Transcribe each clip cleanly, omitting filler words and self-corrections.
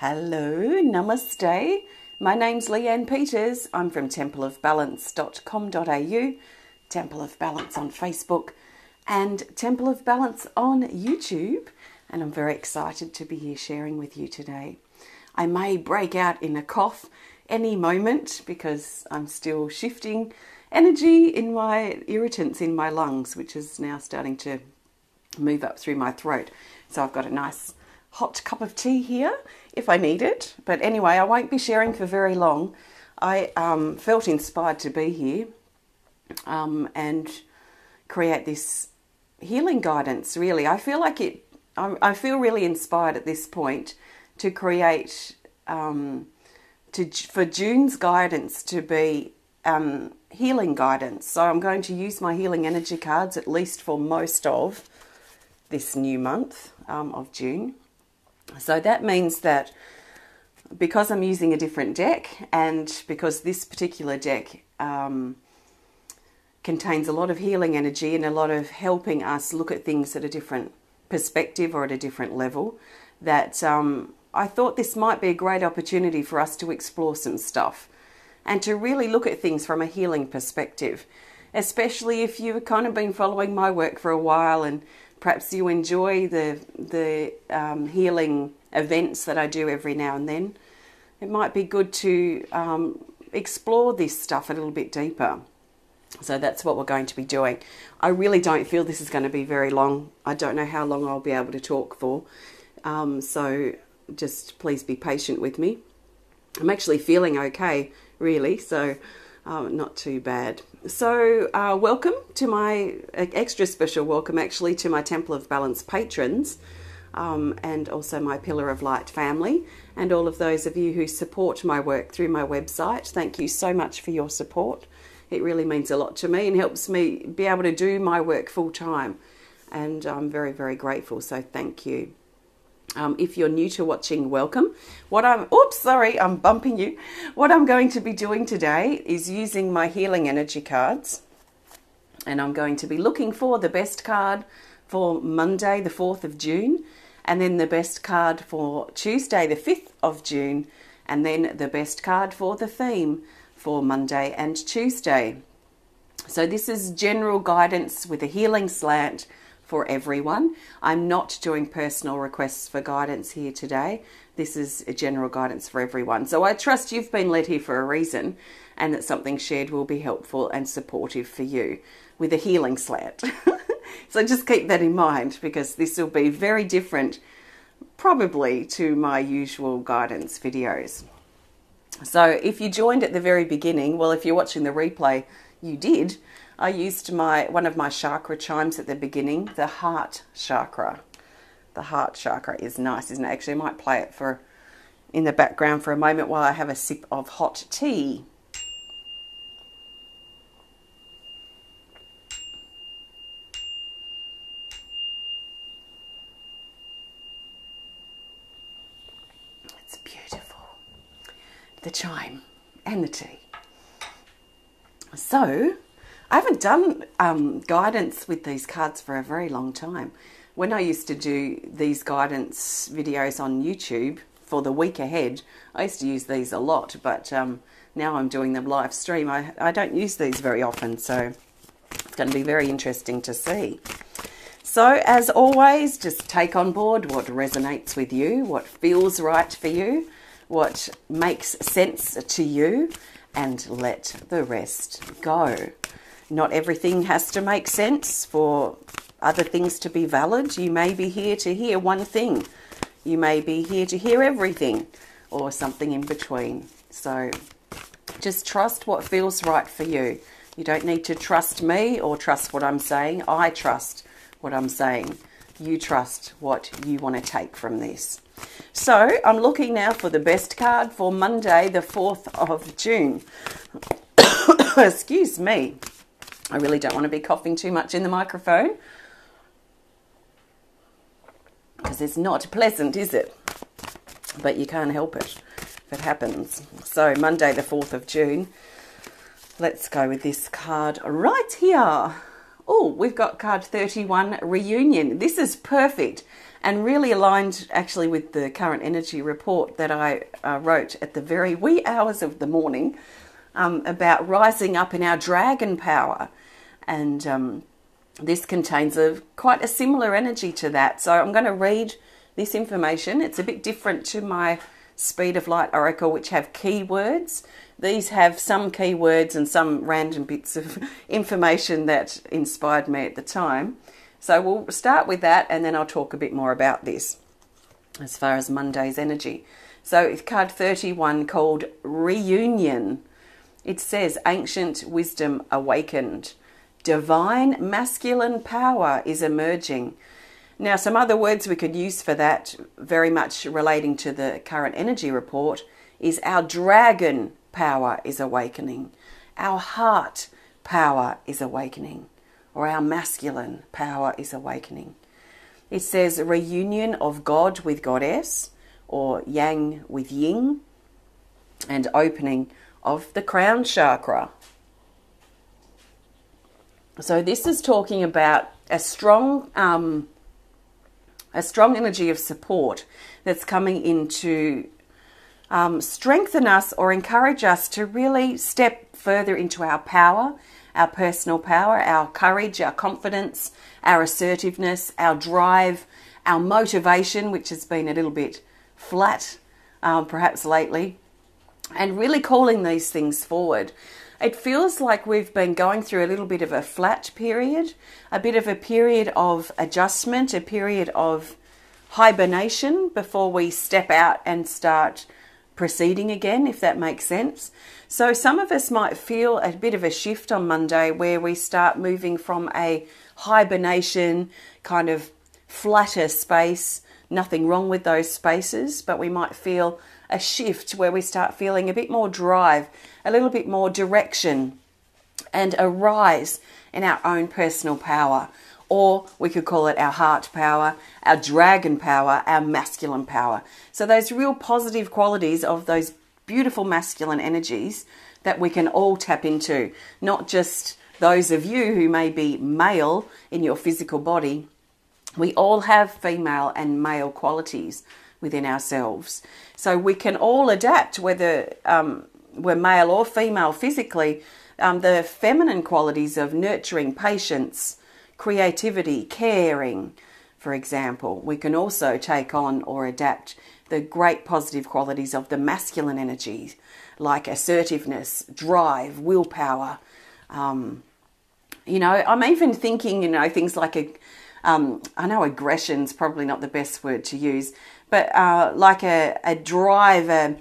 Hello, namaste. My name's Lee-Anne Peters. I'm from templeofbalance.com.au, Temple of Balance on Facebook, and Temple of Balance on YouTube. And I'm very excited to be here sharing with you today. I may break out in a cough any moment because I'm still shifting energy in my irritants in my lungs, which is now starting to move up through my throat. So I've got a nice hot cup of tea here if I need it. But anyway, I won't be sharing for very long. I felt inspired to be here and create this healing guidance, really. I feel like I feel really inspired at this point to create, for June's guidance to be healing guidance. So I'm going to use my healing energy cards at least for most of this new month of June. So that means that because I'm using a different deck, and because this particular deck contains a lot of healing energy and a lot of helping us look at things at a different perspective or at a different level, that I thought this might be a great opportunity for us to explore some stuff and to really look at things from a healing perspective, especially if you've kind of been following my work for a while and perhaps you enjoy the healing events that I do every now and then. It might be good to explore this stuff a little bit deeper. So that's what we're going to be doing. I really don't feel this is going to be very long. I don't know how long I'll be able to talk for. So just please be patient with me. I'm actually feeling okay, really, so not too bad. So welcome to my extra special welcome actually to my Temple of Balance patrons and also my Pillar of Light family, and all of those of you who support my work through my website. Thank you so much for your support. It really means a lot to me and helps me be able to do my work full time, and I'm very, very grateful, so thank you. If you're new to watching, welcome. I'm bumping you. What I'm going to be doing today is using my healing energy cards, and I'm going to be looking for the best card for Monday the 4th of June, and then the best card for Tuesday the 5th of June, and then the best card for the theme for Monday and Tuesday. So this is general guidance with a healing slant for everyone. I'm not doing personal requests for guidance here today. This is a general guidance for everyone. So I trust you've been led here for a reason, and that something shared will be helpful and supportive for you with a healing slant. So just keep that in mind, because this will be very different probably to my usual guidance videos. So if you joined at the very beginning, well, if you're watching the replay, you did. I used one of my chakra chimes at the beginning, the heart chakra. The heart chakra is nice, isn't it? Actually, I might play it in the background for a moment while I have a sip of hot tea. It's beautiful. The chime and the tea. So I haven't done guidance with these cards for a very long time. When I used to do these guidance videos on YouTube for the week ahead, I used to use these a lot, but now I'm doing them live stream. I don't use these very often, so it's going to be very interesting to see. So as always, just take on board what resonates with you, what feels right for you, what makes sense to you, and let the rest go. Not everything has to make sense for other things to be valid. You may be here to hear one thing. You may be here to hear everything, or something in between. So just trust what feels right for you. You don't need to trust me or trust what I'm saying. I trust what I'm saying. You trust what you want to take from this. So I'm looking now for the best card for Monday the 4th of June. Excuse me. I really don't want to be coughing too much in the microphone, because it's not pleasant, is it? But you can't help it if it happens. So Monday the 4th of June. Let's go with this card right here. Oh, we've got card 31, Reunion. This is perfect. and really aligned actually with the current energy report that I wrote at the very wee hours of the morning about rising up in our dragon power. And this contains quite a similar energy to that. So I'm going to read this information. It's a bit different to my Speed of Light Oracle, which have keywords. These have some keywords and some random bits of information that inspired me at the time. So we'll start with that, and then I'll talk a bit more about this as far as Monday's energy. So it's card 31 called Reunion. It says, Ancient Wisdom Awakened. Divine masculine power is emerging. Now, some other words we could use for that, very much relating to the current energy report, is our dragon power is awakening. Our heart power is awakening. Or our masculine power is awakening. It says reunion of God with Goddess, or Yang with Yin, and opening of the crown chakra. So this is talking about a strong energy of support that's coming in to strengthen us or encourage us to really step further into our power, our personal power, our courage, our confidence, our assertiveness, our drive, our motivation, which has been a little bit flat perhaps lately, and really calling these things forward. It feels like we've been going through a little bit of a flat period, a bit of a period of adjustment, a period of hibernation before we step out and start proceeding again, if that makes sense. So some of us might feel a bit of a shift on Monday where we start moving from a hibernation kind of flatter space. Nothing wrong with those spaces, but we might feel a shift where we start feeling a bit more drive, a little bit more direction, and a rise in our own personal power. Or we could call it our heart power, our dragon power, our masculine power. So those real positive qualities of those beautiful masculine energies that we can all tap into, not just those of you who may be male in your physical body. We all have female and male qualities within ourselves. So we can all adapt, whether we're male or female physically, the feminine qualities of nurturing, patience, creativity, caring, for example. We can also take on or adapt the great positive qualities of the masculine energies, like assertiveness, drive, willpower. I'm even thinking, things like I know aggression's probably not the best word to use, but like a drive,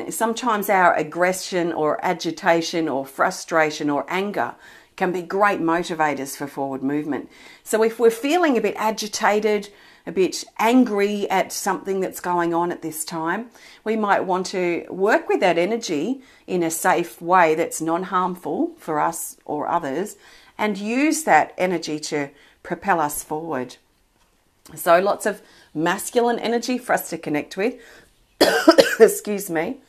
sometimes our aggression or agitation or frustration or anger can be great motivators for forward movement. So if we're feeling a bit agitated, a bit angry at something that's going on at this time, we might want to work with that energy in a safe way that's non-harmful for us or others, and use that energy to propel us forward. So lots of masculine energy for us to connect with, excuse me,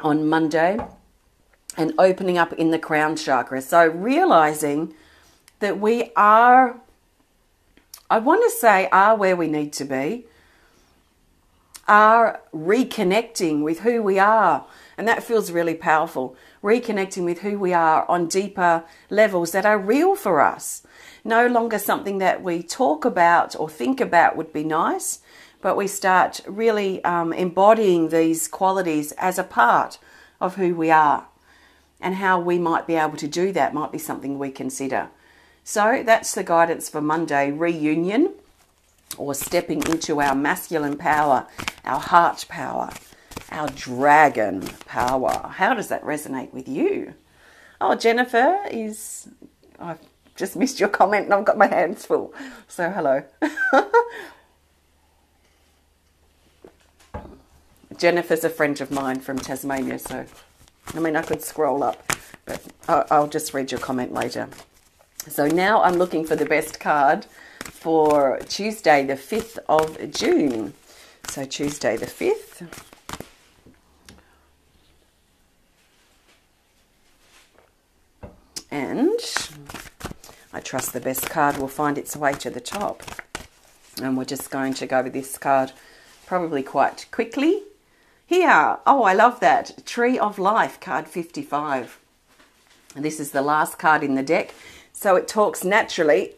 on Monday, and opening up in the crown chakra. So realizing that we are, I want to say, are where we need to be, are reconnecting with who we are. And that feels really powerful. Reconnecting with who we are on deeper levels that are real for us. No longer something that we talk about or think about would be nice, but we start really embodying these qualities as a part of who we are. And how we might be able to do that might be something we consider. So that's the guidance for Monday, reunion, or stepping into our masculine power, our heart power, our dragon power. How does that resonate with you? Oh, Jennifer I've just missed your comment and I've got my hands full. So hello. Jennifer's a friend of mine from Tasmania, so I could scroll up, but I'll just read your comment later. So now I'm looking for the best card for Tuesday, the 5th of June. So Tuesday the 5th. And I trust the best card will find its way to the top. And we're just going to go with this card probably quite quickly. Here, oh, I love that. Tree of Life, card 55. And this is the last card in the deck. So it talks naturally,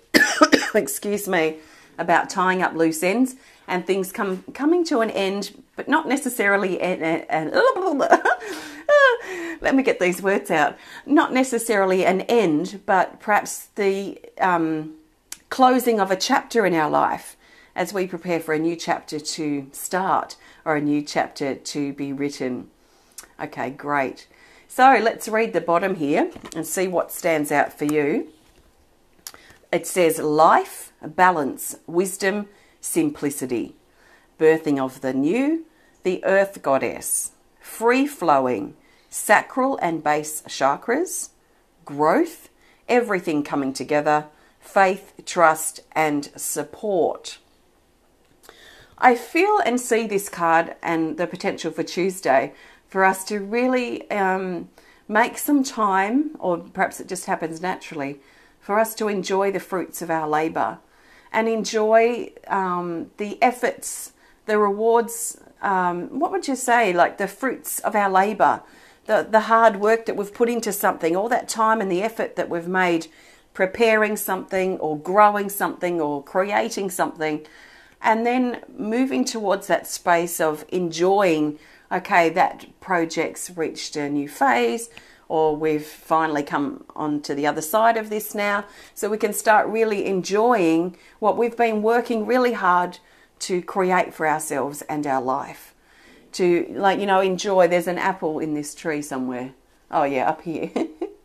excuse me, about tying up loose ends and things coming to an end, but not necessarily let me get these words out. Not necessarily an end, but perhaps the closing of a chapter in our life as we prepare for a new chapter to start or a new chapter to be written. Okay, great. So let's read the bottom here and see what stands out for you. It says life, balance, wisdom, simplicity, birthing of the new, the earth goddess, free-flowing, sacral and base chakras, growth, everything coming together, faith, trust, and support. I feel and see this card and the potential for Tuesday for us to really make some time, or perhaps it just happens naturally, for us to enjoy the fruits of our labour and enjoy the efforts, the rewards, what would you say, like the fruits of our labour, the hard work that we've put into something, all that time and the effort that we've made preparing something or growing something or creating something, and then moving towards that space of enjoying, okay, that project's reached a new phase, or we've finally come on to the other side of this now, so we can start really enjoying what we've been working really hard to create for ourselves and our life. To, like, you know, enjoy, there's an apple in this tree somewhere. Oh yeah, up here.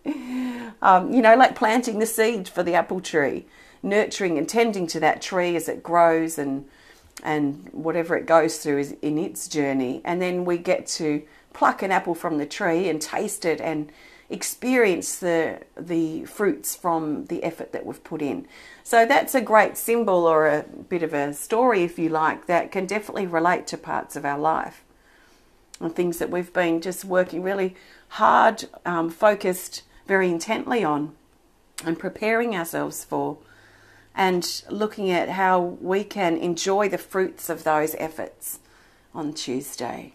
You know, like planting the seed for the apple tree, nurturing and tending to that tree as it grows and whatever it goes through is in its journey. And then we get to pluck an apple from the tree and taste it and experience the fruits from the effort that we've put in. So that's a great symbol, or a bit of a story, if you like, that can definitely relate to parts of our life and things that we've been just working really hard, focused very intently on and preparing ourselves for, and looking at how we can enjoy the fruits of those efforts on Tuesday.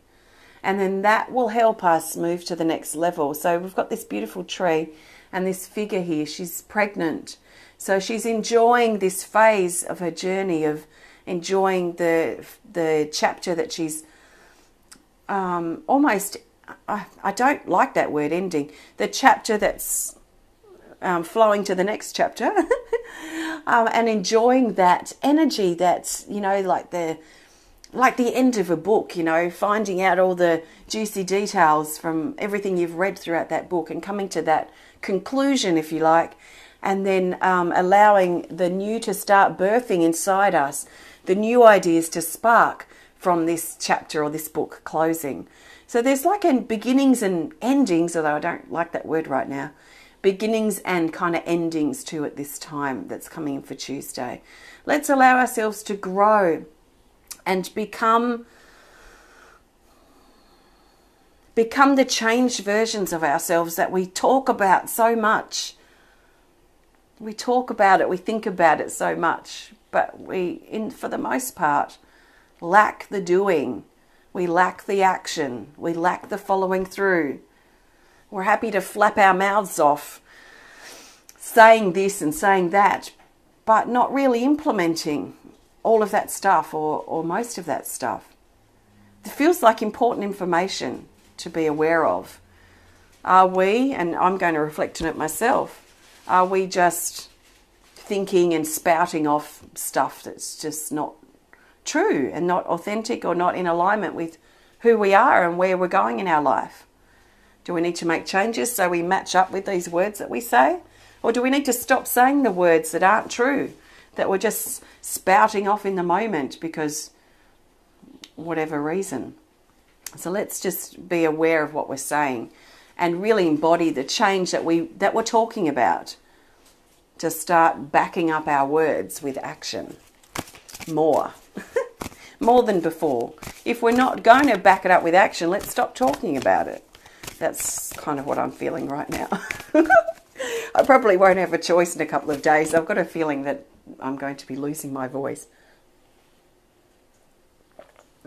And then that will help us move to the next level. So we've got this beautiful tree and this figure here. She's pregnant. So she's enjoying this phase of her journey, of enjoying the chapter that she's almost, I don't like that word, ending. The chapter that's flowing to the next chapter and enjoying that energy that's, you know, like the end of a book, you know, finding out all the juicy details from everything you've read throughout that book and coming to that conclusion, if you like, and then allowing the new to start birthing inside us, the new ideas to spark from this chapter or this book closing. So there's like beginnings and endings, although I don't like that word right now, beginnings and kind of endings too at this time that's coming in for Tuesday. Let's allow ourselves to grow and become the changed versions of ourselves that we talk about so much. We talk about it, we think about it so much, but for the most part, lack the doing. We lack the action. We lack the following through. We're happy to flap our mouths off, saying this and saying that, but not really implementing all of that stuff or most of that stuff. It feels like important information to be aware of. Are we, and I'm going to reflect on it myself, are we just thinking and spouting off stuff that's just not true and not authentic or not in alignment with who we are and where we're going in our life? Do we need to make changes so we match up with these words that we say? Or do we need to stop saying the words that aren't true, that we're just spouting off in the moment because whatever reason? So let's just be aware of what we're saying and really embody the change that we're talking about, to start backing up our words with action more. More than before. If we're not going to back it up with action, let's stop talking about it. That's kind of what I'm feeling right now. I probably won't have a choice in a couple of days. I've got a feeling that I'm going to be losing my voice.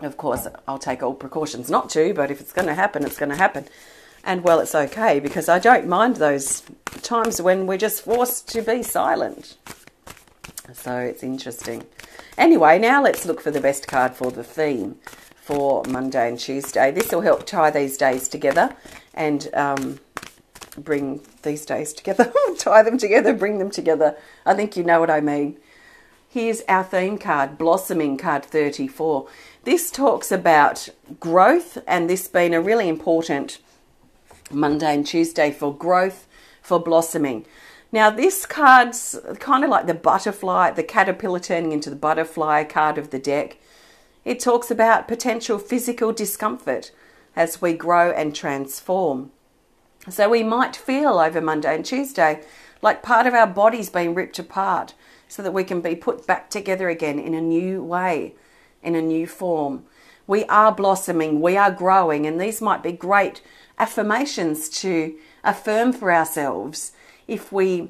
Of course, I'll take all precautions not to, but if it's going to happen, it's going to happen. And well, it's okay, because I don't mind those times when we're just forced to be silent. So it's interesting. Anyway, now let's look for the best card for the theme for Monday and Tuesday. This will help tie these days together and bring these days together. Tie them together, bring them together. I think you know what I mean. Here's our theme card, Blossoming, card 34. This talks about growth, and this being a really important Monday and Tuesday for growth, for blossoming. Now, this card's kind of like the butterfly, the caterpillar turning into the butterfly card of the deck. It talks about potential physical discomfort as we grow and transform. So we might feel over Monday and Tuesday like part of our body's being ripped apart so that we can be put back together again in a new way, in a new form. We are blossoming, we are growing, and these might be great affirmations to affirm for ourselves if we're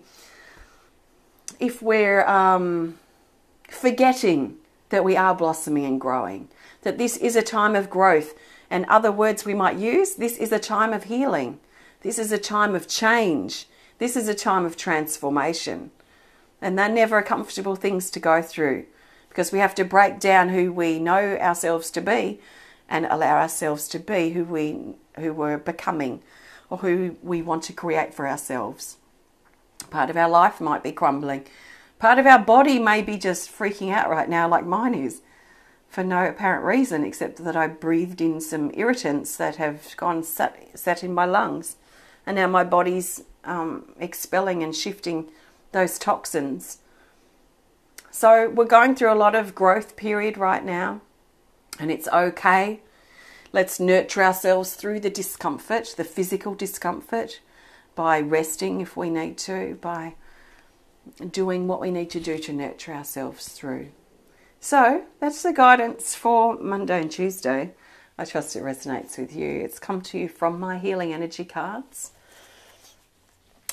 forgetting that we are blossoming and growing, that this is a time of growth. And other words we might use, this is a time of healing. This is a time of change. This is a time of transformation. And they're never comfortable things to go through, because we have to break down who we know ourselves to be and allow ourselves to be who we're becoming, or who we want to create for ourselves. Part of our life might be crumbling. Part of our body may be just freaking out right now, like mine is, for no apparent reason except that I breathed in some irritants that have sat in my lungs. And now my body's expelling and shifting those toxins. So we're going through a lot of growth period right now, and it's okay. Let's nurture ourselves through the discomfort, the physical discomfort, by resting if we need to, by doing what we need to do to nurture ourselves through. So that's the guidance for Monday and Tuesday. I trust it resonates with you. It's come to you from my healing energy cards.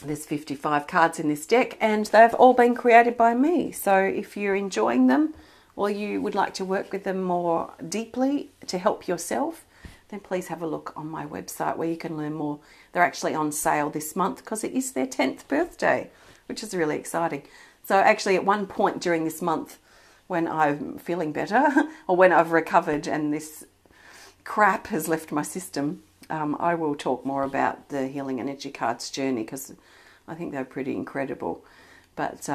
There's 55 cards in this deck, and they've all been created by me. So if you're enjoying them, or you would like to work with them more deeply to help yourself, then please have a look on my website where you can learn more. They're actually on sale this month because it is their 10th birthday, which is really exciting. So actually at one point during this month, when I'm feeling better or when I've recovered and this crap has left my system, I will talk more about the Healing Energy Cards journey, because I think they're pretty incredible. But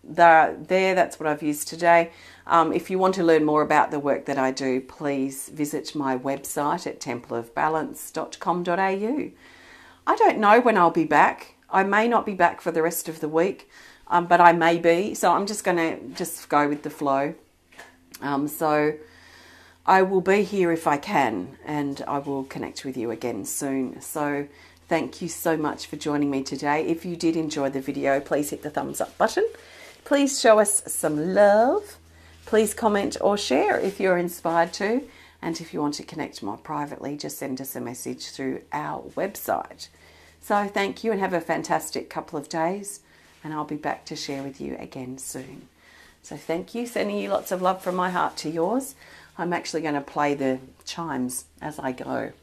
they're there, that's what I've used today. If you want to learn more about the work that I do, please visit my website at templeofbalance.com.au. I don't know when I'll be back. I may not be back for the rest of the week, but I may be. So I'm just going to go with the flow. So I will be here if I can, and I will connect with you again soon. So thank you so much for joining me today. If you did enjoy the video, please hit the thumbs up button. Please show us some love. Please comment or share if you're inspired to. And if you want to connect more privately, just send us a message through our website. So thank you, and have a fantastic couple of days. And I'll be back to share with you again soon. So thank you. Sending you lots of love from my heart to yours. I'm actually going to play the chimes as I go.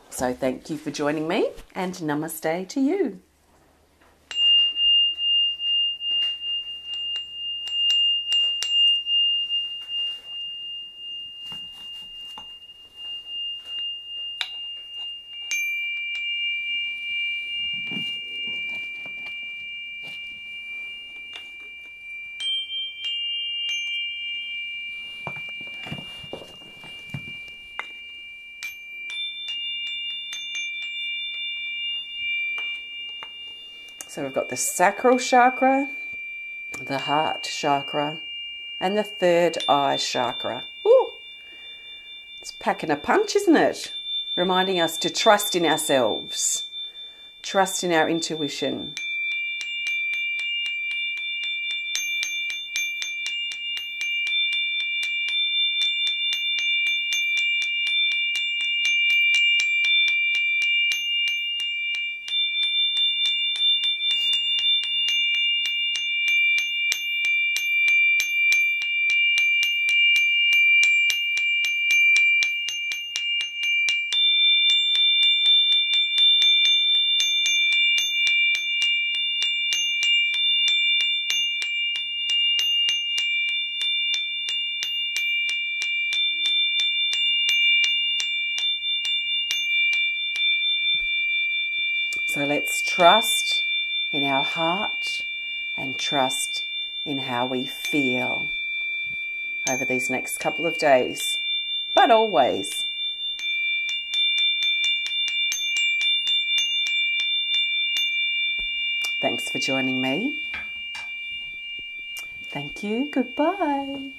So thank you for joining me, and namaste to you. So we've got the sacral chakra, the heart chakra, and the third eye chakra. Ooh, it's packing a punch, isn't it? Reminding us to trust in ourselves, trust in our intuition. So let's trust in our heart and trust in how we feel over these next couple of days, but always. Thanks for joining me. Thank you. Goodbye.